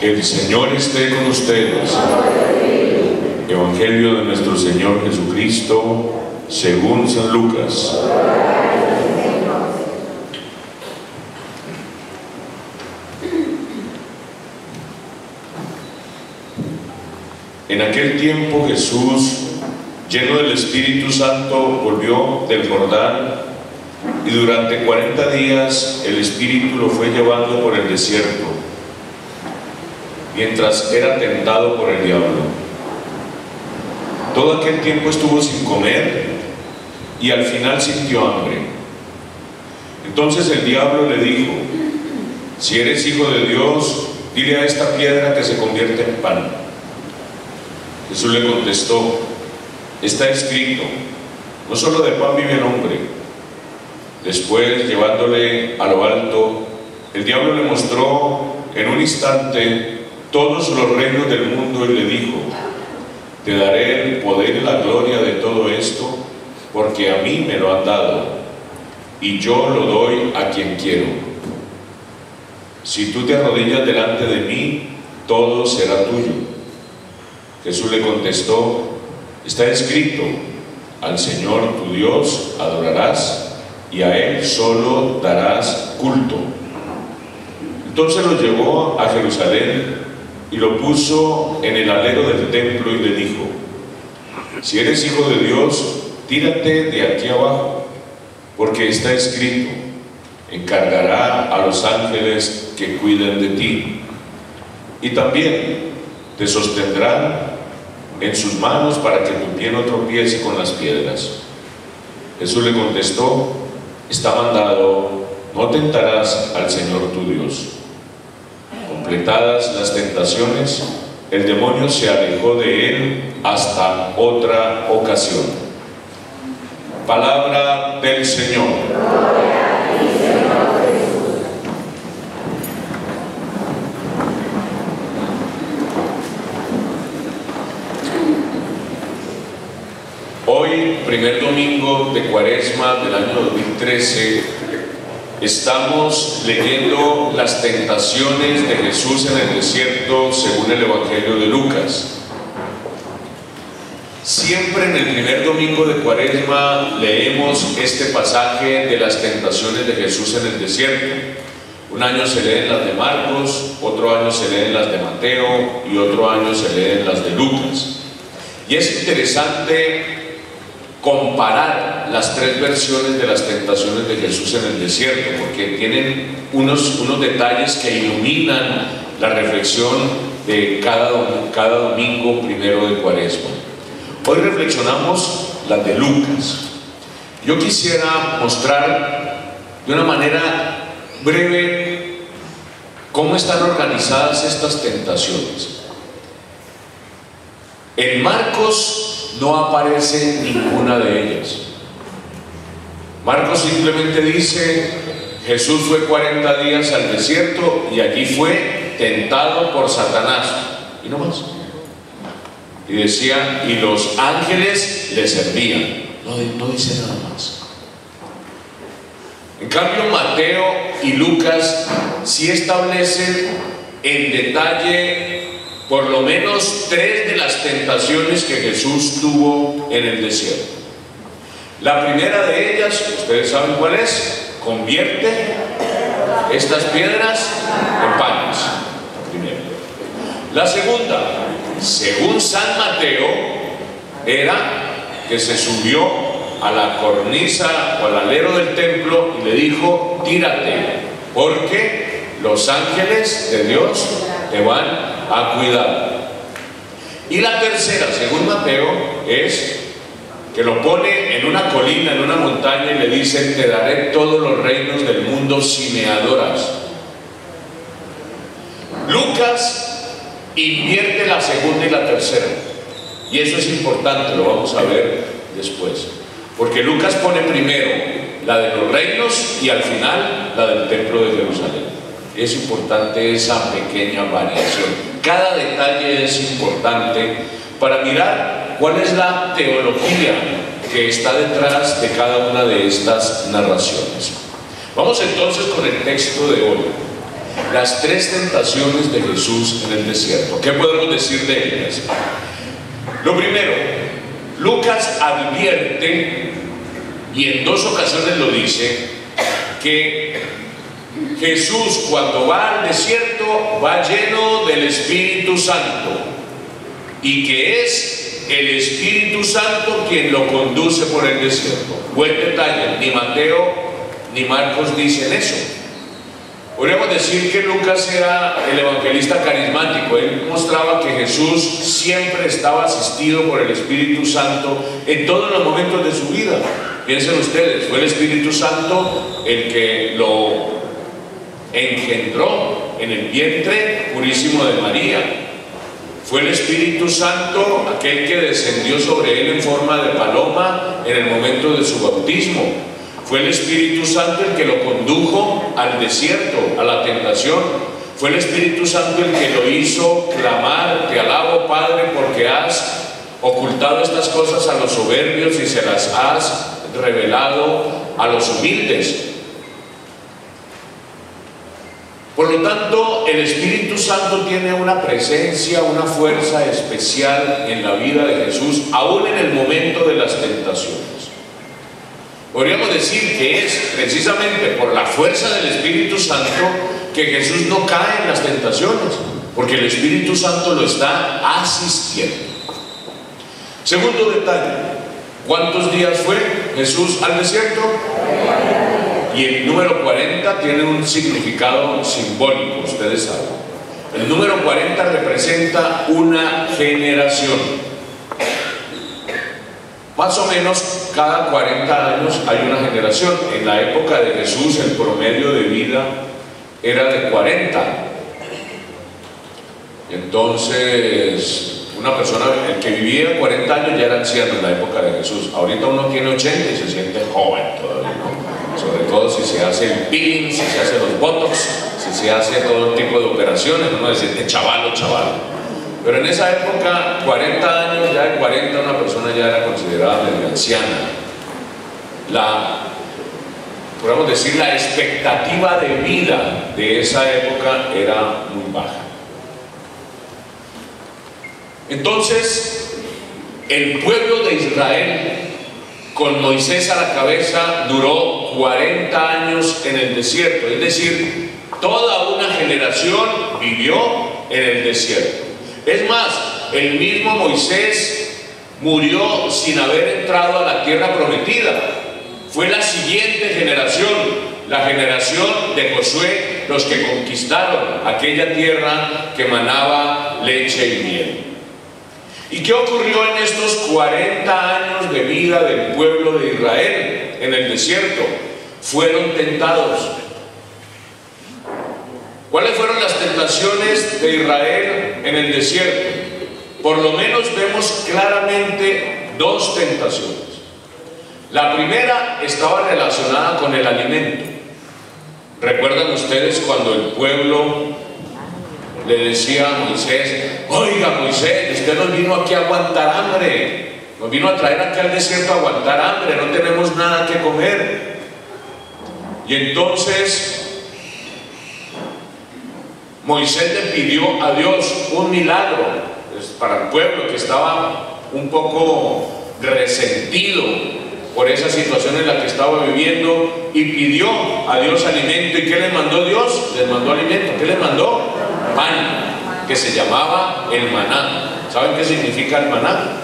El Señor esté con ustedes. Evangelio de nuestro Señor Jesucristo según San Lucas. En aquel tiempo Jesús, lleno del Espíritu Santo, volvió del Jordán, y durante 40 días el Espíritu lo fue llevando por el desierto, mientras era tentado por el diablo. Todo aquel tiempo estuvo sin comer y al final sintió hambre. Entonces el diablo le dijo: si eres hijo de Dios, dile a esta piedra que se convierta en pan. Jesús le contestó: está escrito, no solo de pan vive el hombre. Después, llevándole a lo alto, el diablo le mostró en un instante todos los reinos del mundo y le dijo: te daré el poder y la gloria de todo esto, porque a mí me lo han dado, y yo lo doy a quien quiero. Si tú te arrodillas delante de mí, todo será tuyo. Jesús le contestó: está escrito, al Señor tu Dios adorarás, y a Él solo darás culto. Entonces lo llevó a Jerusalén y lo puso en el alero del templo y le dijo: si eres hijo de Dios, tírate de aquí abajo, porque está escrito, encargará a los ángeles que cuiden de ti, y también te sostendrán en sus manos para que tu pie no tropiece con las piedras. Jesús le contestó: está mandado, no tentarás al Señor tu Dios. Completadas las tentaciones, el demonio se alejó de él hasta otra ocasión. Palabra del Señor. Gloria a ti, Señor Jesús. Hoy, primer domingo de Cuaresma del año 2013, estamos leyendo las tentaciones de Jesús en el desierto según el Evangelio de Lucas. Siempre en el primer domingo de Cuaresma leemos este pasaje de las tentaciones de Jesús en el desierto. Un año se leen las de Marcos, otro año se leen las de Mateo y otro año se leen las de Lucas. Y es interesante comparar las tres versiones de las tentaciones de Jesús en el desierto, porque tienen unos detalles que iluminan la reflexión de cada domingo primero de Cuaresma. Hoy reflexionamos las de Lucas. Yo quisiera mostrar de una manera breve cómo están organizadas estas tentaciones. En Marcos no aparece ninguna de ellas. Marcos simplemente dice: Jesús fue 40 días al desierto y allí fue tentado por Satanás, y no más. Y decía: y los ángeles le servían. No dice nada más. En cambio, Mateo y Lucas sí establecen en detalle por lo menos tres de las tentaciones que Jesús tuvo en el desierto. La primera de ellas, ustedes saben cuál es: convierte estas piedras en panes. Primero. La segunda, según San Mateo, era que se subió a la cornisa o al alero del templo y le dijo: tírate, porque los ángeles de Dios te van a cuidar. Y la tercera, según Mateo, es que lo pone en una colina, en una montaña, y le dice: te daré todos los reinos del mundo si me adoras. Lucas invierte la segunda y la tercera, y eso es importante, lo vamos a ver después, porque Lucas pone primero la de los reinos y al final la del templo de Jerusalén. Es importante esa pequeña variación. Cada detalle es importante para mirar cuál es la teología que está detrás de cada una de estas narraciones. Vamos entonces con el texto de hoy. Las tres tentaciones de Jesús en el desierto. ¿Qué podemos decir de ellas? Lo primero, Lucas advierte, y en dos ocasiones lo dice, que Jesús cuando va al desierto va lleno del Espíritu Santo, y que es el Espíritu Santo quien lo conduce por el desierto. Buen detalle, ni Mateo ni Marcos dicen eso. Podríamos decir que Lucas era el evangelista carismático. Él mostraba que Jesús siempre estaba asistido por el Espíritu Santo en todos los momentos de su vida. Piensen ustedes, fue el Espíritu Santo el que lo engendró en el vientre purísimo de María. Fue el Espíritu Santo aquel que descendió sobre él en forma de paloma en el momento de su bautismo. Fue el Espíritu Santo el que lo condujo al desierto, a la tentación. Fue el Espíritu Santo el que lo hizo clamar: te alabo, Padre, porque has ocultado estas cosas a los soberbios y se las has revelado a los humildes. Por lo tanto, el Espíritu Santo tiene una presencia, una fuerza especial en la vida de Jesús, aún en el momento de las tentaciones. Podríamos decir que es precisamente por la fuerza del Espíritu Santo que Jesús no cae en las tentaciones, porque el Espíritu Santo lo está asistiendo. Segundo detalle, ¿cuántos días fue Jesús al desierto? Y el número 40 tiene un significado simbólico, ustedes saben. El número 40 representa una generación. Más o menos cada 40 años hay una generación. En la época de Jesús el promedio de vida era de 40. Entonces, una persona, el que vivía 40 años ya era anciano en la época de Jesús. Ahorita uno tiene 80 y se siente joven todavía, ¿no? Sobre todo si se hace el peeling, si se hace los botox, si se hace todo tipo de operaciones, uno se siente chaval o chaval. Pero en esa época, 40 años, ya de 40 una persona ya era considerada medio anciana. Podemos decir, la expectativa de vida de esa época era muy baja. Entonces, el pueblo de Israel, con Moisés a la cabeza, duró 40 años en el desierto. Es decir, toda una generación vivió en el desierto. Es más, el mismo Moisés murió sin haber entrado a la tierra prometida. Fue la siguiente generación, la generación de Josué, los que conquistaron aquella tierra que manaba leche y miel. ¿Y qué ocurrió en estos 40 años de vida del pueblo de Israel en el desierto? Fueron tentados. ¿Cuáles fueron las tentaciones de Israel en el desierto? Por lo menos vemos claramente dos tentaciones. La primera estaba relacionada con el alimento. ¿Recuerdan ustedes cuando el pueblo le decía a Moisés: oiga Moisés, usted nos vino aquí a aguantar hambre, nos vino a traer aquí al desierto a aguantar hambre, no tenemos nada que comer? Y entonces Moisés le pidió a Dios un milagro para el pueblo que estaba un poco resentido por esa situación en la que estaba viviendo, y pidió a Dios alimento. ¿Y qué le mandó Dios? Les mandó alimento. ¿Qué les mandó? Pan, que se llamaba el maná. ¿Saben qué significa el maná?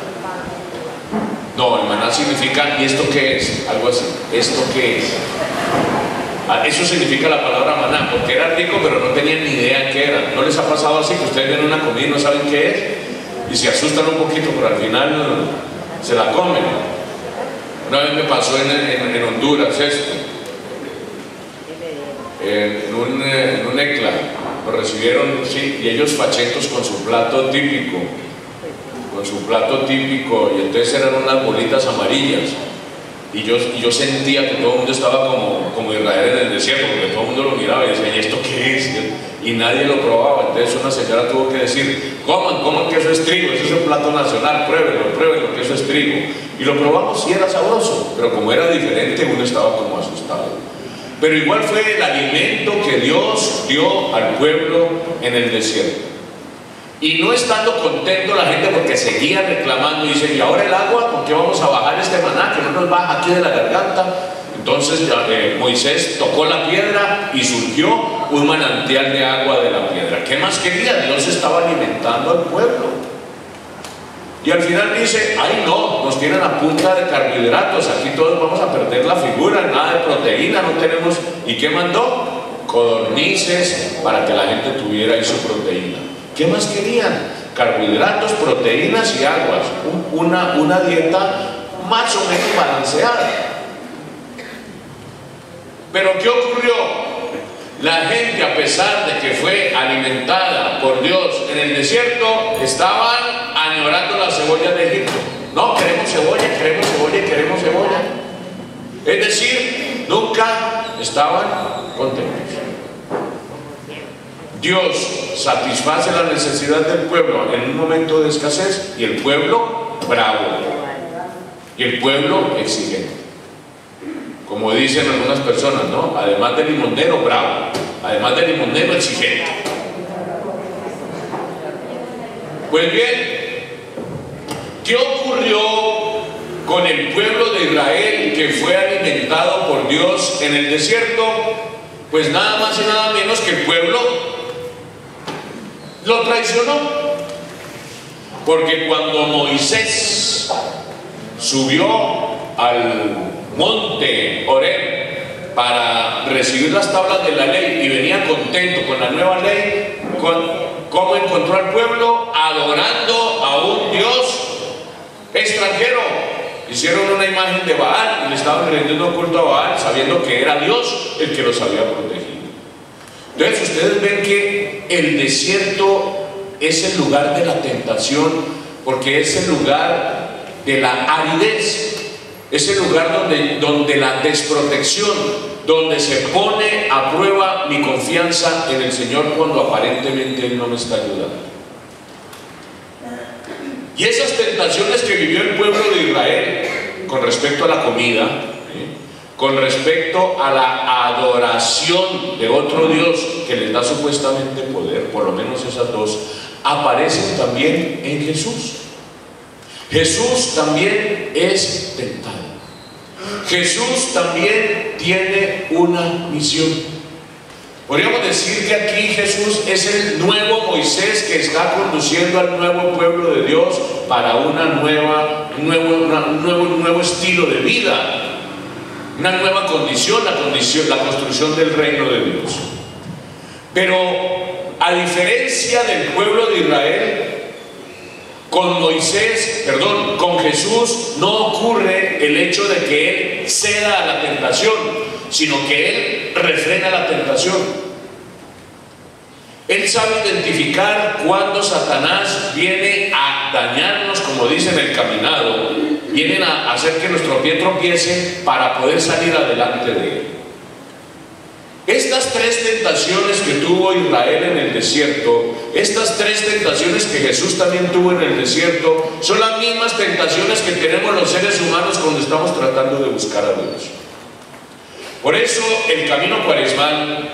No, el maná significa, ¿y esto qué es? Algo así. ¿Esto qué es? Eso significa la palabra maná, porque era rico pero no tenían ni idea qué era. ¿No les ha pasado así que ustedes ven una comida y no saben qué es? Y se asustan un poquito, pero al final se la comen. Una vez me pasó en Honduras esto. En un ECLA lo recibieron, sí, y ellos fachetos con su plato típico. Y entonces eran unas bolitas amarillas. Y yo sentía que todo el mundo estaba como Israel en el desierto, porque todo el mundo lo miraba y decía: ¿y esto qué es? Y nadie lo probaba. Entonces una señora tuvo que decir: coman que eso es trigo, eso es un plato nacional, pruébenlo, que eso es trigo. Y lo probamos y era sabroso, pero como era diferente uno estaba como asustado. Pero igual fue el alimento que Dios dio al pueblo en el desierto. Y no estando contento la gente porque seguía reclamando, y dice, ¿y ahora el agua? ¿Con qué vamos a bajar este maná que no nos baja aquí de la garganta? Entonces Moisés tocó la piedra y surgió un manantial de agua de la piedra. ¿Qué más quería? Dios estaba alimentando al pueblo. Y al final dice, ay no, nos tienen a punta de carbohidratos, aquí todos vamos a perder la figura, nada de proteína, no tenemos. ¿Y qué mandó? Codornices para que la gente tuviera ahí su proteína. ¿Qué más querían? Carbohidratos, proteínas y aguas. Una dieta más o menos balanceada. Pero ¿qué ocurrió? La gente, a pesar de que fue alimentada por Dios en el desierto, estaban añorando la cebolla de Egipto. No, queremos cebolla, queremos cebolla, queremos cebolla. Es decir, nunca estaban contentos. Dios satisface la necesidad del pueblo en un momento de escasez, y el pueblo bravo, y el pueblo exigente. Como dicen algunas personas, ¿no? Además de limonero, bravo. Además de limonero, exigente. Pues bien, ¿qué ocurrió con el pueblo de Israel que fue alimentado por Dios en el desierto? Pues nada más y nada menos que el pueblo lo traicionó. Porque cuando Moisés subió al monte Horeb para recibir las tablas de la ley y venía contento con la nueva ley, ¿cómo encontró al pueblo? Adorando a un Dios extranjero. Hicieron una imagen de Baal y le estaban rendiendo culto a Baal, sabiendo que era Dios el que los había protegido. Entonces ustedes ven que el desierto es el lugar de la tentación, porque es el lugar de la aridez. Es el lugar donde la desprotección, donde se pone a prueba mi confianza en el Señor cuando aparentemente Él no me está ayudando. Y esas tentaciones que vivió el pueblo de Israel con respecto a la comida, con respecto a la adoración de otro Dios que les da supuestamente poder, por lo menos esas dos, aparecen también en Jesús. Jesús también es tentado. Jesús también tiene una misión. Podríamos decir que aquí Jesús es el nuevo Moisés que está conduciendo al nuevo pueblo de Dios para un nuevo estilo de vida, una nueva condición, la construcción del reino de Dios. Pero a diferencia del pueblo de Israel, con Jesús no ocurre el hecho de que Él ceda a la tentación, sino que Él refrena la tentación. Él sabe identificar cuando Satanás viene a dañarnos, como dice en el caminado, vienen a hacer que nuestro pie tropiece para poder salir adelante de Él. Estas tres tentaciones que tuvo Israel en el desierto, estas tres tentaciones que Jesús también tuvo en el desierto, son las mismas tentaciones que tenemos los seres humanos cuando estamos tratando de buscar a Dios. Por eso el camino cuaresmal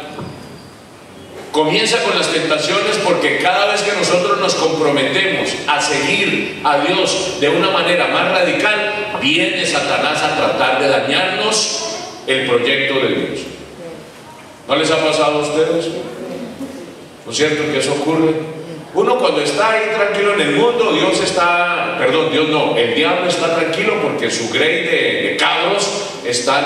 comienza con las tentaciones, porque cada vez que nosotros nos comprometemos a seguir a Dios de una manera más radical, viene Satanás a tratar de dañarnos el proyecto de Dios. ¿No les ha pasado a ustedes? ¿No es cierto que eso ocurre? Uno cuando está ahí tranquilo en el mundo, el diablo está tranquilo porque su grey de cabros están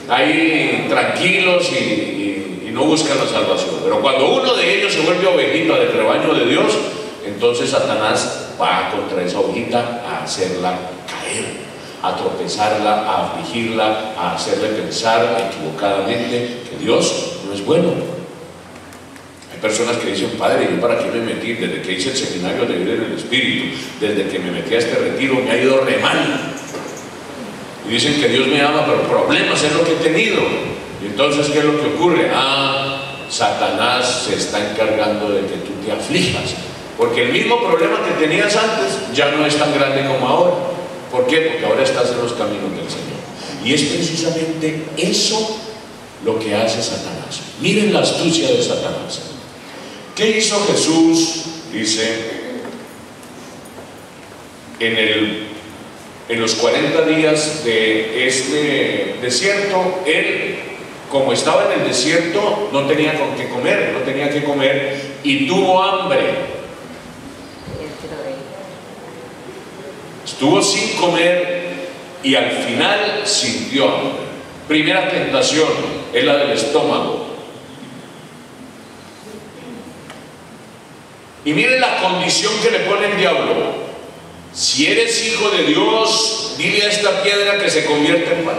ahí tranquilos y no buscan la salvación. Pero cuando uno de ellos se vuelve ovejita del rebaño de Dios, entonces Satanás va contra esa ovejita a hacerla caer, a tropezarla, a afligirla, a hacerle pensar equivocadamente que Dios no es bueno. Hay personas que dicen, padre, ¿yo para qué me metí? Desde que hice el seminario de vida en el Espíritu, desde que me metí a este retiro, me ha ido re mal. Y dicen que Dios me ama, pero problemas es lo que he tenido. Y entonces, ¿qué es lo que ocurre? Satanás se está encargando de que tú te aflijas, porque el mismo problema que tenías antes ya no es tan grande como ahora. ¿Por qué? Porque ahora estás en los caminos del Señor. Y es precisamente eso lo que hace Satanás. Miren la astucia de Satanás. ¿Qué hizo Jesús? Dice, en los 40 días de este desierto, él, como estaba en el desierto, no tenía con qué comer, no tenía que comer, y tuvo hambre. Estuvo sin comer y al final sintió hambre. Primera tentación es la del estómago. Y miren la condición que le pone el diablo. Si eres hijo de Dios, dile a esta piedra que se convierta en pan.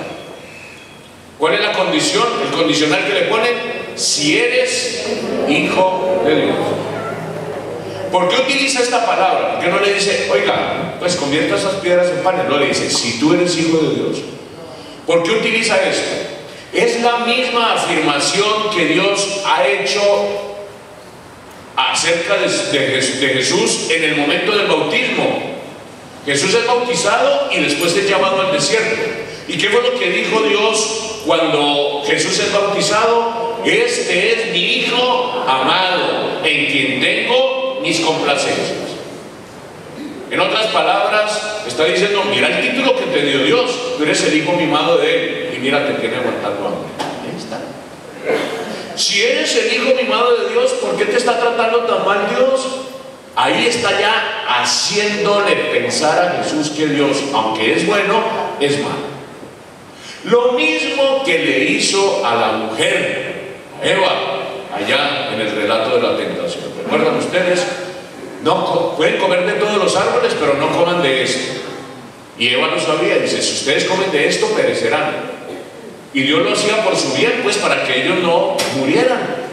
¿Cuál es la condición? El condicional que le pone: si eres hijo de Dios. ¿Por qué utiliza esta palabra? ¿Por qué no le dice, oiga, pues convierta esas piedras en pan? No le dice, si tú eres hijo de Dios. ¿Por qué utiliza esto? Es la misma afirmación que Dios ha hecho acerca de Jesús en el momento del bautismo. Jesús es bautizado y después es llevado al desierto. ¿Y qué fue lo que dijo Dios cuando Jesús es bautizado? Este es mi Hijo amado, en quien tengo mis complacencias. En otras palabras, está diciendo, mira el título que te dio Dios, tú eres el hijo mimado de Él, y mira, te tiene aguantando hambre. Ahí está. Si eres el hijo mimado de Dios, ¿por qué te está tratando tan mal Dios? Ahí está ya haciéndole pensar a Jesús que Dios, aunque es bueno, es malo. Lo mismo que le hizo a la mujer, Eva, allá en el relato de la tentación. ¿Recuerdan ustedes? No, pueden comer de todos los árboles, pero no coman de esto. Y Eva lo sabía, dice, si ustedes comen de esto, perecerán. Y Dios lo hacía por su bien, pues para que ellos no murieran.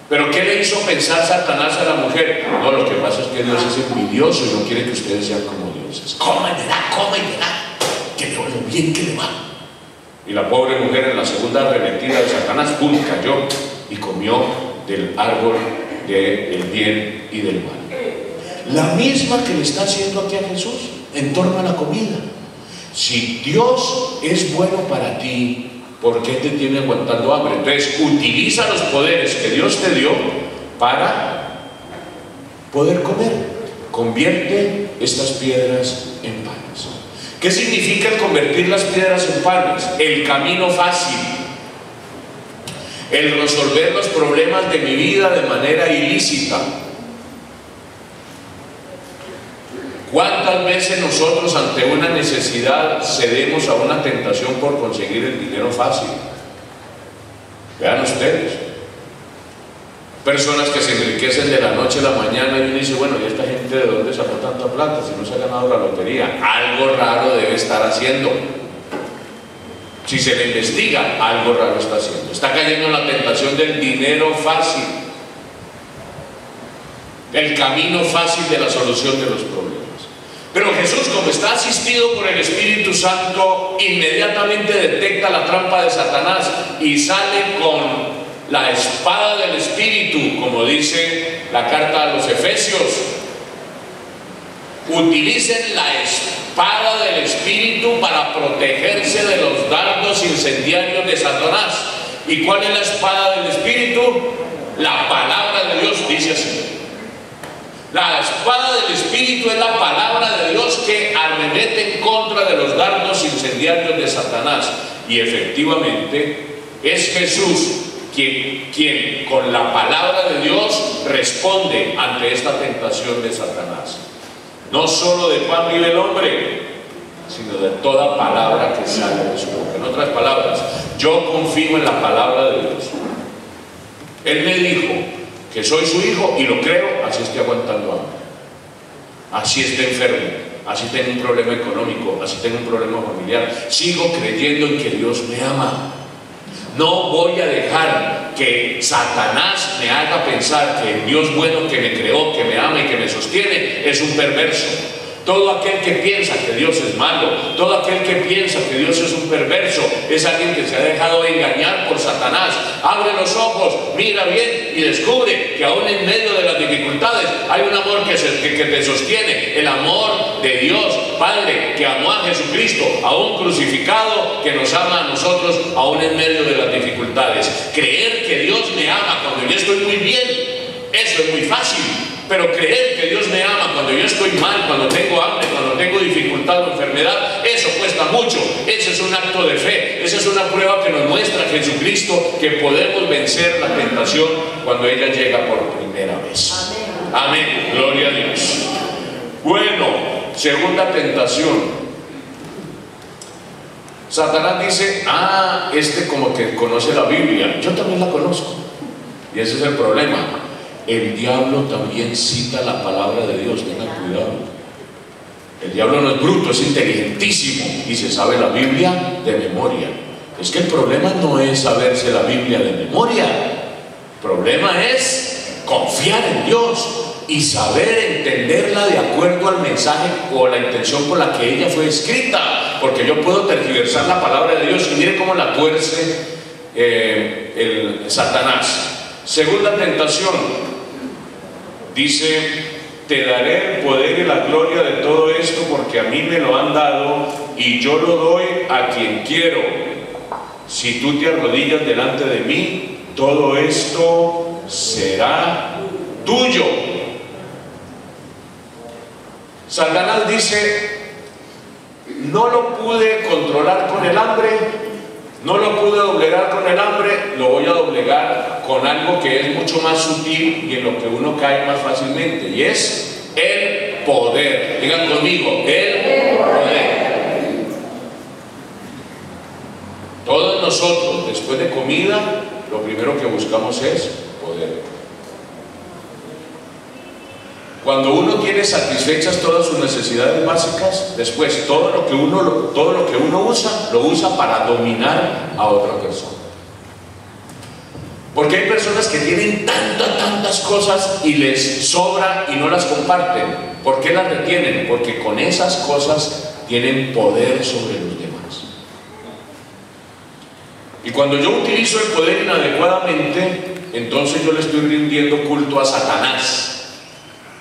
Pero ¿qué le hizo pensar Satanás a la mujer? No, lo que pasa es que Dios es envidioso y no quiere que ustedes sean como dioses. Coma y verá, que le va lo bien que le va. Y la pobre mujer en la segunda arremetida de Satanás, ¡pum!, cayó y comió del árbol del bien y del mal. La misma que le está haciendo aquí a Jesús en torno a la comida. Si Dios es bueno para ti, ¿por qué te tiene aguantando hambre? Entonces utiliza los poderes que Dios te dio para poder comer. Convierte estas piedras en panes. ¿Qué significa el convertir las piedras en panes? El camino fácil, el resolver los problemas de mi vida de manera ilícita. ¿Cuántas veces nosotros ante una necesidad cedemos a una tentación por conseguir el dinero fácil? Vean ustedes, personas que se enriquecen de la noche a la mañana y uno dice, bueno, ¿y esta gente de dónde sacó tanta plata si no se ha ganado la lotería? Algo raro debe estar haciendo. Si se le investiga, algo raro está haciendo. Está cayendo en la tentación del dinero fácil, el camino fácil de la solución de los problemas. Pero Jesús, como está asistido por el Espíritu Santo, inmediatamente detecta la trampa de Satanás y sale con la espada del Espíritu, como dice la carta a los Efesios. Utilicen la espada del Espíritu para protegerse de los dardos incendiarios de Satanás. ¿Y cuál es la espada del Espíritu? La palabra de Dios, dice así. La espada del Espíritu es la palabra de Dios que arremete en contra de los dardos incendiarios de Satanás. Y efectivamente es Jesús quien con la palabra de Dios responde ante esta tentación de Satanás. No solo de pan vive el hombre, sino de toda palabra que sale de su boca. En otras palabras, yo confío en la palabra de Dios. Él me dijo que soy su hijo y lo creo, así estoy aguantando hambre, así esté enfermo, así tengo un problema económico, así tengo un problema familiar, sigo creyendo en que Dios me ama. No voy a dejar que Satanás me haga pensar que el Dios bueno que me creó, que me ama y que me sostiene es un perverso. Todo aquel que piensa que Dios es malo, todo aquel que piensa que Dios es un perverso, es alguien que se ha dejado engañar por Satanás. Abre los ojos, mira bien y descubre que aún en medio de las dificultades hay un amor que te sostiene. El amor de Dios Padre, que amó a Jesucristo, aún crucificado, que nos ama a nosotros aún en medio de las dificultades. Creer que Dios me ama cuando yo estoy muy bien, eso es muy fácil. Pero creer que Dios me ama cuando yo estoy mal, cuando tengo hambre, cuando tengo dificultad o enfermedad, eso cuesta mucho. Ese es un acto de fe. Esa es una prueba que nos muestra Jesucristo que podemos vencer la tentación cuando ella llega por primera vez. Amén. Gloria a Dios. Bueno, segunda tentación. Satanás dice, este como que conoce la Biblia. Yo también la conozco. Y ese es el problema. El diablo también cita la palabra de Dios, tengan cuidado. El diablo no es bruto, es inteligentísimo y se sabe la Biblia de memoria. Es que el problema no es saberse la Biblia de memoria. El problema es confiar en Dios y saber entenderla de acuerdo al mensaje o la intención por la que ella fue escrita. Porque yo puedo tergiversar la palabra de Dios y mire cómo la tuerce el Satanás. Segunda tentación. Dice, te daré el poder y la gloria de todo esto porque a mí me lo han dado y yo lo doy a quien quiero. Si tú te arrodillas delante de mí, todo esto será tuyo. Satanás dice, no lo pude controlar con el hambre, no lo pude doblegar con el hambre, lo voy a doblegar con algo que es mucho más sutil y en lo que uno cae más fácilmente, y es el poder. Digan conmigo, el poder. Todos nosotros, después de comida, lo primero que buscamos es poder. Cuando uno tiene satisfechas todas sus necesidades básicas, después todo lo que uno usa, lo usa para dominar a otra persona. Porque hay personas que tienen tantas cosas y les sobra y no las comparten. ¿Por qué las retienen? Porque con esas cosas tienen poder sobre los demás. Y cuando yo utilizo el poder inadecuadamente, entonces yo le estoy rindiendo culto a Satanás.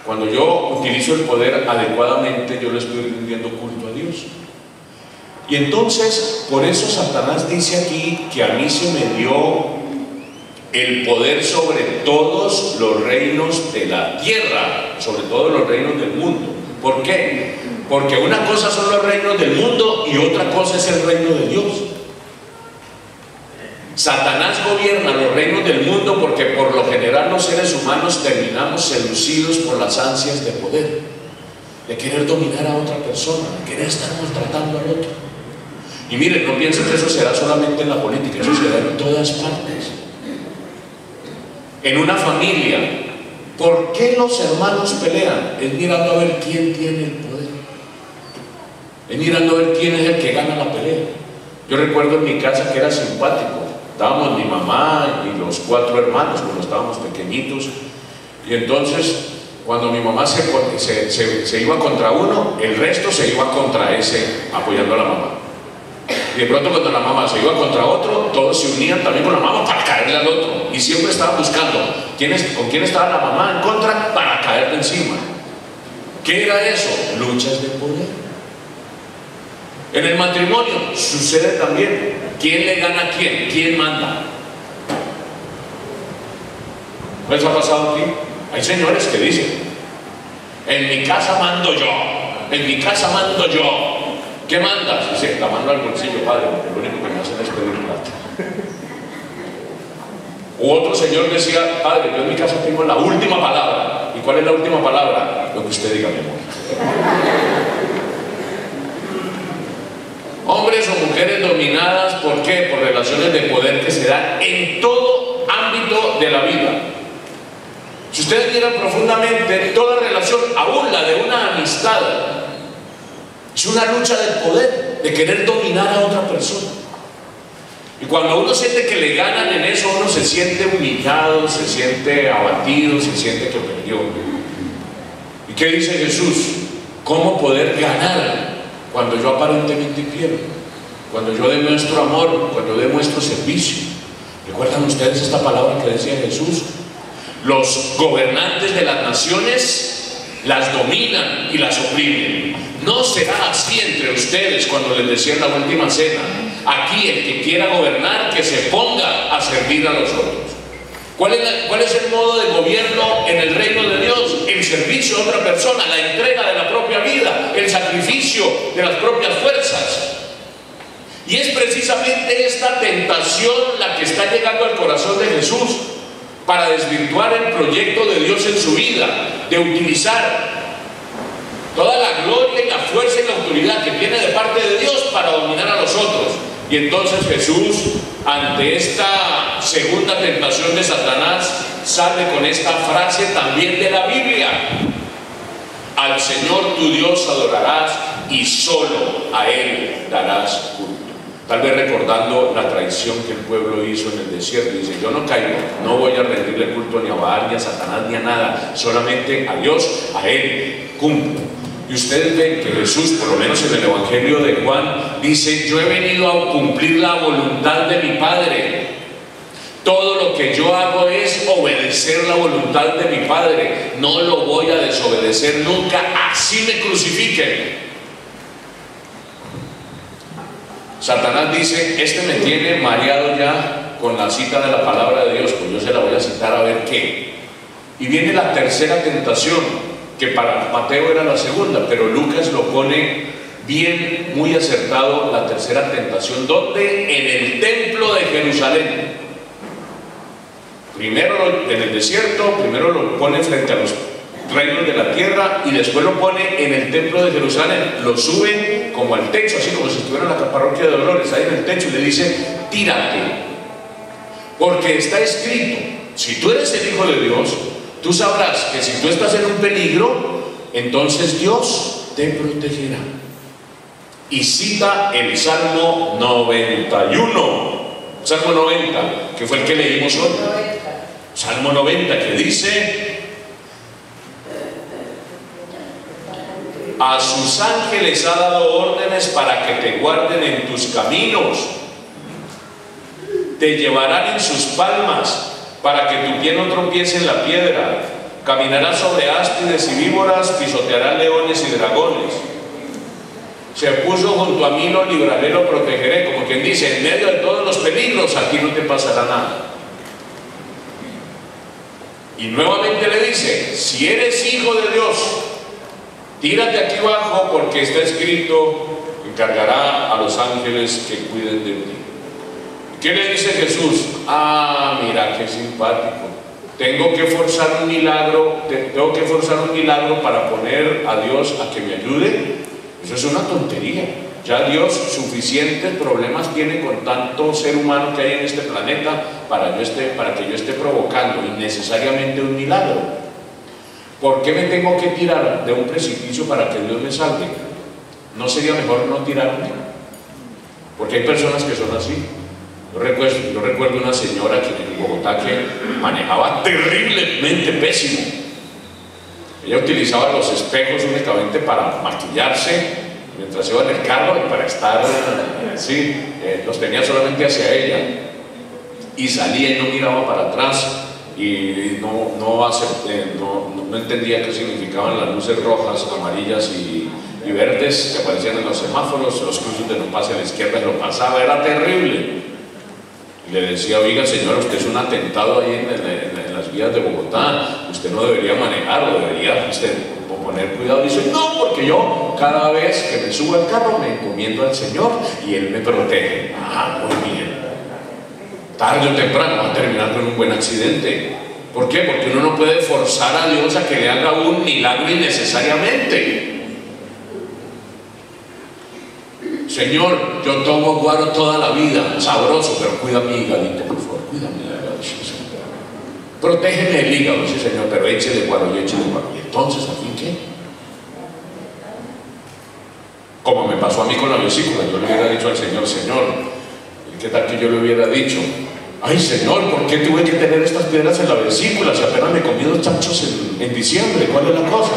Cuando yo utilizo el poder adecuadamente, yo le estoy rindiendo culto a Dios. Y entonces, por eso Satanás dice aquí que a mí se me dio el poder sobre todos los reinos de la tierra, sobre todos los reinos del mundo. ¿Por qué? Porque una cosa son los reinos del mundo y otra cosa es el reino de Dios. Satanás gobierna los reinos del mundo porque por lo general los seres humanos terminamos seducidos por las ansias de poder, de querer dominar a otra persona, de querer estar maltratando al otro. Y miren, no piensen que eso será solamente en la política, eso será en todas partes. En una familia, ¿por qué los hermanos pelean? Es mirando a ver quién tiene el poder, es mirando a ver quién es el que gana la pelea. Yo recuerdo en mi casa que era simpático. Estábamos mi mamá y los 4 hermanos cuando estábamos pequeñitos, y entonces cuando mi mamá se iba contra uno, el resto se iba contra ese, apoyando a la mamá. Y de pronto cuando la mamá se iba contra otro, todos se unían también con la mamá para caerle al otro, y siempre estaban buscando con quién estaba la mamá en contra para caerle encima. ¿Qué era eso? Luchas de poder. En el matrimonio sucede también. ¿Quién le gana a quién? ¿Quién manda? ¿No les ha pasado aquí? Hay señores que dicen, en mi casa mando yo, en mi casa mando yo. ¿Qué mandas? Dice, la mando al bolsillo, padre, porque lo único que me hacen es pedir plata. U otro señor decía, padre, yo en mi casa tengo la última palabra. ¿Y cuál es la última palabra? Lo que usted diga, mi amor. Hombres o mujeres dominadas, ¿por qué? Por relaciones de poder que se dan en todo ámbito de la vida. Si ustedes miran profundamente, toda relación, aún la de una amistad, es una lucha de poder, de querer dominar a otra persona. Y cuando uno siente que le ganan en eso, uno se siente humillado, se siente abatido, se siente que perdió. ¿Y qué dice Jesús? ¿Cómo poder ganar cuando yo aparentemente pierdo? Cuando yo demuestro amor, cuando demuestro servicio. ¿Recuerdan ustedes esta palabra que decía Jesús? Los gobernantes de las naciones las dominan y las oprimen. No será así entre ustedes cuando les decía en la última cena. Aquí el que quiera gobernar, que se ponga a servir a los otros. ¿Cuál es el modo de gobierno en el reino de Dios? El servicio a otra persona, la entrega de la propia vida, el sacrificio de las propias fuerzas. Y es precisamente esta tentación la que está llegando al corazón de Jesús para desvirtuar el proyecto de Dios en su vida, de utilizar toda la gloria y la fuerza y la autoridad que tiene de parte de Dios para dominar a los otros. Y entonces Jesús, ante esta segunda tentación de Satanás, sale con esta frase también de la Biblia: al Señor tu Dios adorarás y solo a Él darás culto. Tal vez recordando la traición que el pueblo hizo en el desierto. Dice: yo no caigo, no voy a rendirle culto ni a Baal, ni a Satanás, ni a nada, solamente a Dios, a Él cumplo. Y ustedes ven que Jesús, por lo menos en el Evangelio de Juan, dice: yo he venido a cumplir la voluntad de mi Padre. Todo lo que yo hago es obedecer la voluntad de mi Padre. No lo voy a desobedecer nunca, así me crucifiquen. Satanás dice: este me tiene mareado ya con la cita de la palabra de Dios, pues yo se la voy a citar a ver qué. Y viene la tercera tentación, que para Mateo era la segunda, pero Lucas lo pone bien, muy acertado, la tercera tentación, donde en el templo de Jerusalén. Primero en el desierto, primero lo pone frente a los reinos de la tierra y después lo pone en el templo de Jerusalén. Lo sube como al techo, así como si estuviera en la parroquia de Dolores, ahí en el techo, y le dice: tírate, porque está escrito, si tú eres el Hijo de Dios, tú sabrás que si tú estás en un peligro, entonces Dios te protegerá. Y cita el Salmo 91, Salmo 90, que fue el que leímos hoy. Salmo 90, que dice: a sus ángeles ha dado órdenes para que te guarden en tus caminos, te llevarán en sus palmas, para que tu pie no tropiece en la piedra. Caminarás sobre áspides y víboras, pisotearás leones y dragones. Se puso junto a mí, lo libraré, lo protegeré. Como quien dice: en medio de todos los peligros, a ti no te pasará nada. Y nuevamente le dice: si eres hijo de Dios, tírate aquí abajo, porque está escrito: encargará a los ángeles que cuiden de ti. ¿Qué le dice Jesús? Ah, mira qué simpático. Tengo que forzar un milagro para poner a Dios a que me ayude. Eso es una tontería. Ya Dios suficientes problemas tiene con tanto ser humano que hay en este planeta para que yo esté provocando innecesariamente un milagro. ¿Por qué me tengo que tirar de un precipicio para que Dios me salve? ¿No sería mejor no tirarme? Porque hay personas que son así. Yo recuerdo una señora que en Bogotá que manejaba terriblemente pésimo. Ella utilizaba los espejos únicamente para maquillarse mientras iba en el carro y para estar así, los tenía solamente hacia ella, y salía y no miraba para atrás, y no entendía qué significaban las luces rojas, amarillas y verdes que aparecían en los semáforos, los cruces de no pase a la izquierda, y lo pasaba, era terrible. Le decía: oiga señora, usted es un atentado ahí en las vías de Bogotá, usted no debería manejar, debería usted poner cuidado. Dice: no, porque yo cada vez que me subo al carro me encomiendo al Señor y Él me protege. Ah, muy bien. Tarde o temprano va a terminar con un buen accidente. ¿Por qué? Porque uno no puede forzar a Dios a que le haga un milagro innecesariamente. Señor, yo tomo guaro toda la vida, sabroso, pero cuida mi hígadito, por favor, cuida mi hígado, sí, Señor. Protégeme el hígado, sí, Señor, pero échele guaro y échele guaro. ¿Y entonces a fin qué? Como me pasó a mí con la vesícula, yo le hubiera dicho al Señor: Señor, ¿qué tal que yo le hubiera dicho: ay Señor, ¿por qué tuve que tener estas piedras en la vesícula si apenas me comí 2 chanchos en diciembre? ¿Cuál es la cosa?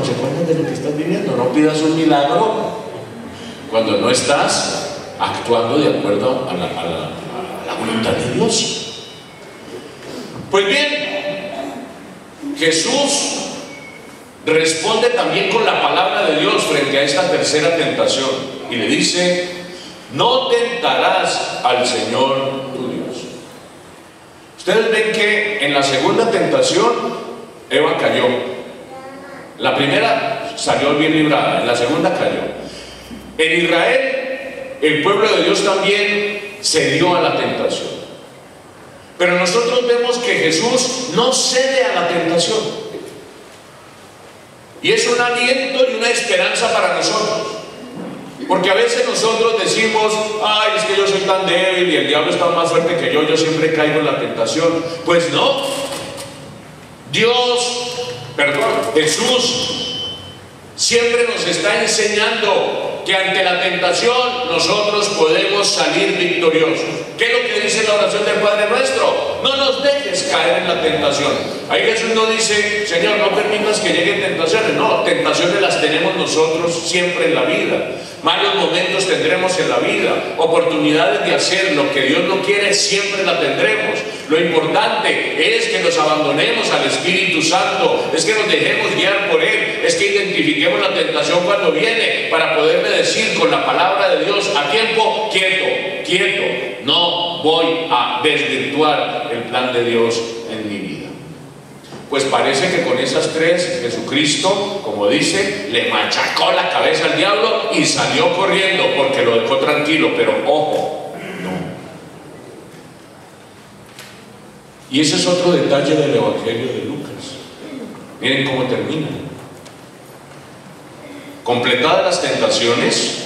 consecuencias de lo que estás viviendo. No pidas un milagro cuando no estás actuando de acuerdo a la voluntad de Dios. Pues bien, Jesús responde también con la palabra de Dios frente a esta tercera tentación y le dice: no tentarás al Señor tu Dios. Ustedes ven que en la segunda tentación Eva cayó. La primera salió bien librada, en la segunda cayó. En Israel, el pueblo de Dios también se dio a la tentación. Pero nosotros vemos que Jesús no cede a la tentación. Y es un aliento y una esperanza para nosotros. Porque a veces nosotros decimos: ay, es que yo soy tan débil y el diablo está más fuerte que yo siempre caigo en la tentación. Pues no. Jesús siempre nos está enseñando que ante la tentación nosotros podemos salir victoriosos. ¿Qué es lo que dice la oración del Padre Nuestro? No nos dejes caer en la tentación. Ahí Jesús no dice: Señor, no permitas que lleguen tentaciones. No, tentaciones las tenemos nosotros siempre en la vida. Malos momentos tendremos en la vida, oportunidades de hacer lo que Dios no quiere, siempre la tendremos. Lo importante es que nos abandonemos al Espíritu Santo, es que nos dejemos guiar por Él, es que identifiquemos la tentación cuando viene, para poderle decir con la palabra de Dios a tiempo: quieto, quieto, no voy a desvirtuar el plan de Dios en mi vida. Pues parece que con esas tres, Jesucristo, como dice, le machacó la cabeza al diablo y salió corriendo porque lo dejó tranquilo. Pero ojo, no. Y ese es otro detalle del Evangelio de Lucas. Miren cómo termina. Completadas las tentaciones,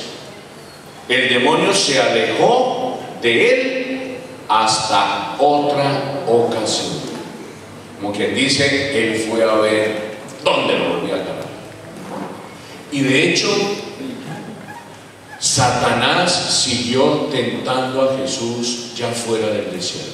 el demonio se alejó de él hasta otra ocasión. Como quien dice, él fue a ver dónde lo volvía a agarrar. Y de hecho, Satanás siguió tentando a Jesús ya fuera del desierto.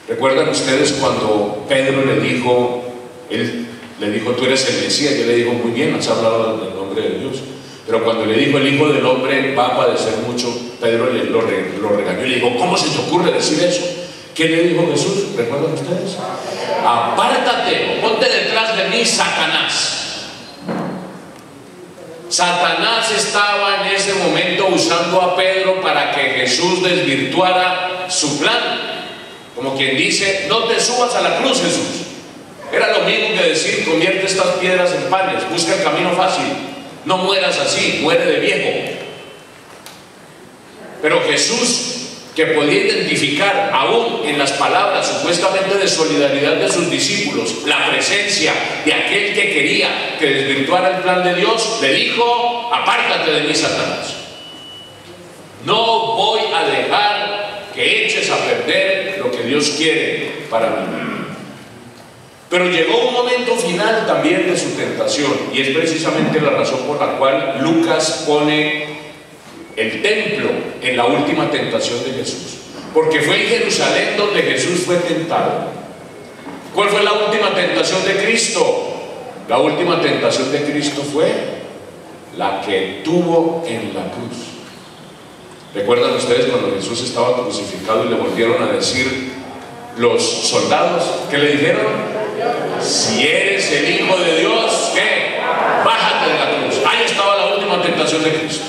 ¿Recuerdan ustedes cuando Pedro le dijo, tú eres el Mesías? Y él le dijo: muy bien, has hablado del nombre de Dios. Pero cuando le dijo: el Hijo del Hombre va a padecer mucho, Pedro lo regañó y le dijo: ¿cómo se te ocurre decir eso? ¿Qué le dijo Jesús? ¿Recuerdan ustedes? Apártate o ponte detrás de mí, Satanás. Satanás estaba en ese momento usando a Pedro para que Jesús desvirtuara su plan. Como quien dice: no te subas a la cruz, Jesús. Era lo mismo que decir: convierte estas piedras en panes, busca el camino fácil, no mueras así, muere de viejo. Pero Jesús, que podía identificar aún en las palabras supuestamente de solidaridad de sus discípulos la presencia de aquel que quería que desvirtuara el plan de Dios, le dijo: apártate de mí, Satanás. No voy a dejar que eches a perder lo que Dios quiere para mí. Pero llegó un momento final también de su tentación, y es precisamente la razón por la cual Lucas pone el templo en la última tentación de Jesús, porque fue en Jerusalén donde Jesús fue tentado. ¿Cuál fue la última tentación de Cristo? La última tentación de Cristo fue la que tuvo en la cruz. ¿Recuerdan ustedes cuando Jesús estaba crucificado y le volvieron a decir los soldados? ¿Qué le dijeron? Si eres el Hijo de Dios, ¿qué? Bájate de la cruz. Ahí estaba la última tentación de Cristo.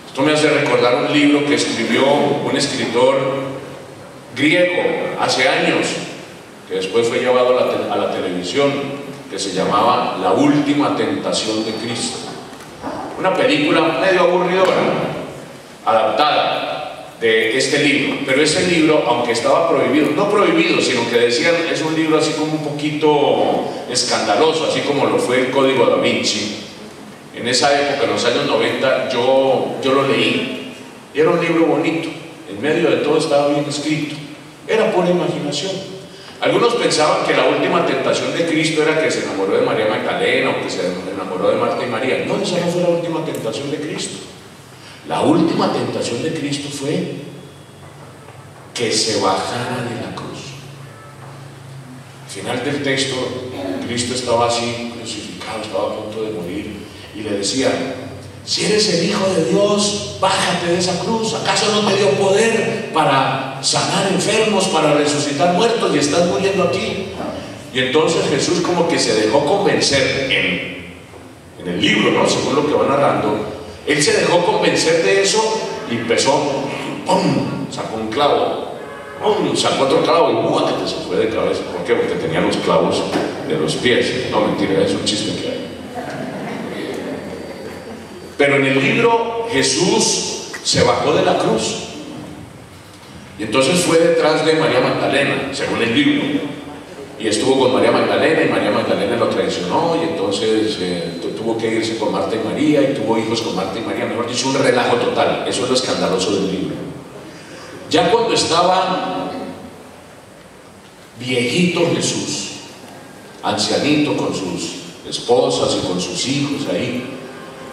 Esto me hace recordar un libro que escribió un escritor griego hace años, que después fue llevado a la televisión, que se llamaba La Última Tentación de Cristo. Una película medio aburridora, adaptada de este libro. Pero ese libro, aunque estaba prohibido, no prohibido, sino que decían, es un libro así como un poquito escandaloso, así como lo fue el Código Da Vinci. En esa época, en los años 90, yo lo leí. Y era un libro bonito. En medio de todo estaba bien escrito. Era pura imaginación. Algunos pensaban que la última tentación de Cristo era que se enamoró de María Magdalena o que se enamoró de Marta y María. No, esa no fue la última tentación de Cristo. La última tentación de Cristo fue que se bajara de la cruz. final del texto, Cristo estaba así crucificado, estaba a punto de morir, y le decía: si eres el Hijo de Dios, bájate de esa cruz. ¿Acaso no te dio poder para sanar enfermos, para resucitar muertos, y estás muriendo aquí? Y entonces Jesús como que se dejó convencer en el libro, ¿no? Según lo que va narrando, él se dejó convencer de eso y empezó, ¡pum!, sacó un clavo, ¡pum!, sacó otro clavo y ¡buah!, que se fue de cabeza. ¿Por qué? Porque tenía los clavos de los pies. No, mentira, es un chiste que hay. Pero en el libro Jesús se bajó de la cruz y entonces fue detrás de María Magdalena, según el libro, y estuvo con María Magdalena, y María Magdalena lo traicionó, y entonces tuvo que irse con Marta y María, y tuvo hijos con Marta y María. Mejor dicho, un relajo total. Eso es lo escandaloso del libro. Ya cuando estaba viejito Jesús, ancianito, con sus esposas y con sus hijos ahí,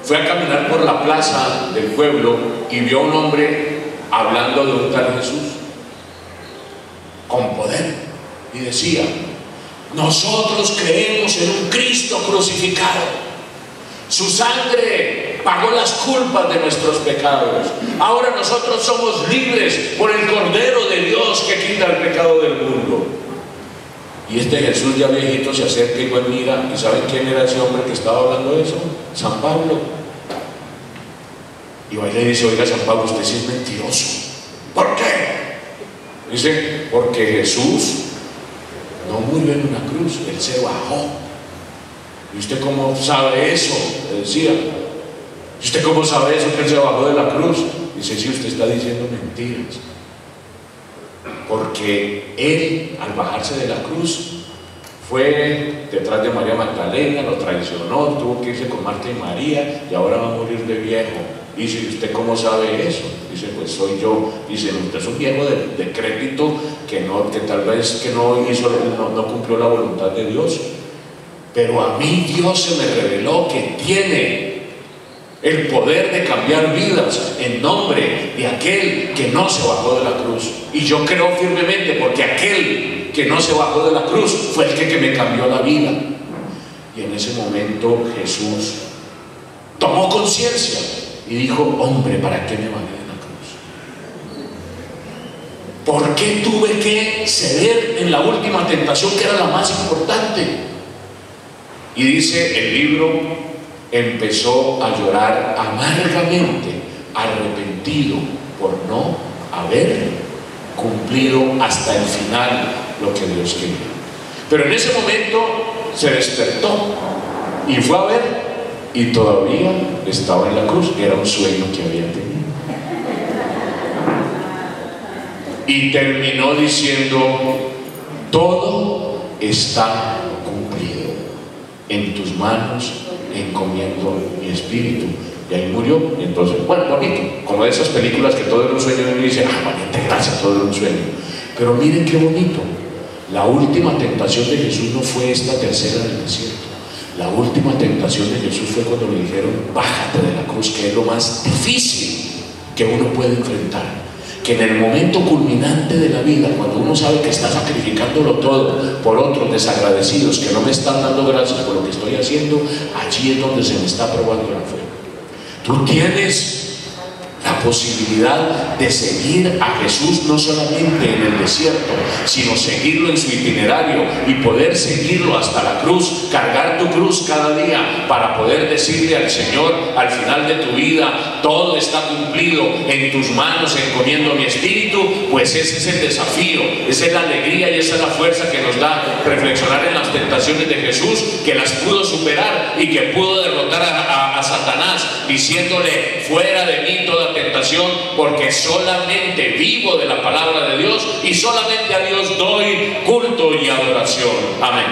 fue a caminar por la plaza del pueblo y vio a un hombre hablando de un tal Jesús con poder, y decía: nosotros creemos en un Cristo crucificado, su sangre pagó las culpas de nuestros pecados, ahora nosotros somos libres por el Cordero de Dios que quita el pecado del mundo. Y este Jesús ya viejito se acerca y lo mira, y ¿saben quién era ese hombre que estaba hablando de eso? San Pablo. Y va y le dice: oiga, San Pablo, usted sí es mentiroso. ¿Por qué? Dice: porque Jesús no murió en una cruz, él se bajó. ¿Y usted cómo sabe eso?, le decía. ¿Y usted cómo sabe eso, que él se bajó de la cruz? Dice: sí, usted está diciendo mentiras. Porque él, al bajarse de la cruz, fue detrás de María Magdalena, lo traicionó, tuvo que irse con Marta y María, y ahora va a morir de viejo. Dice: ¿y usted cómo sabe eso? Dice: pues soy yo. Dice: usted es un viejo decrépito que tal vez que no cumplió la voluntad de Dios, pero a mí Dios se me reveló que tiene el poder de cambiar vidas en nombre de aquel que no se bajó de la cruz. Y yo creo firmemente, porque aquel que no se bajó de la cruz fue el que me cambió la vida. Y en ese momento Jesús tomó conciencia y dijo: hombre, ¿para qué me bajé de la cruz? ¿Por qué tuve que ceder en la última tentación, que era la más importante? Y dice el libro: empezó a llorar amargamente, arrepentido por no haber cumplido hasta el final lo que Dios quería. Pero en ese momento se despertó y fue a ver, y todavía estaba en la cruz. Era un sueño que había tenido. Y terminó diciendo: todo está cumplido, en tus manos encomiendo mi espíritu. Y ahí murió. Y entonces, bueno, bonito, como de esas películas que todo era un sueño, y uno dice: ah, valiente gracia, todo era un sueño. Pero miren qué bonito, la última tentación de Jesús no fue esta tercera del desierto. La última tentación de Jesús fue cuando le dijeron: bájate de la cruz, que es lo más difícil que uno puede enfrentar. Que en el momento culminante de la vida, cuando uno sabe que está sacrificándolo todo por otros desagradecidos que no me están dando gracias por lo que estoy haciendo, allí es donde se me está probando la fe. Tú tienes la posibilidad de seguir a Jesús no solamente en el desierto, sino seguirlo en su itinerario y poder seguirlo hasta la cruz, cargar tu cruz cada día para poder decirle al Señor al final de tu vida: todo está cumplido, en tus manos encomiendo mi espíritu. Pues ese es el desafío, esa es la alegría y esa es la fuerza que nos da reflexionar en las tentaciones de Jesús, que las pudo superar y que pudo derrotar a Satanás, diciéndole: fuera de mí toda tentación, porque solamente vivo de la palabra de Dios y solamente a Dios doy culto y adoración. Amén.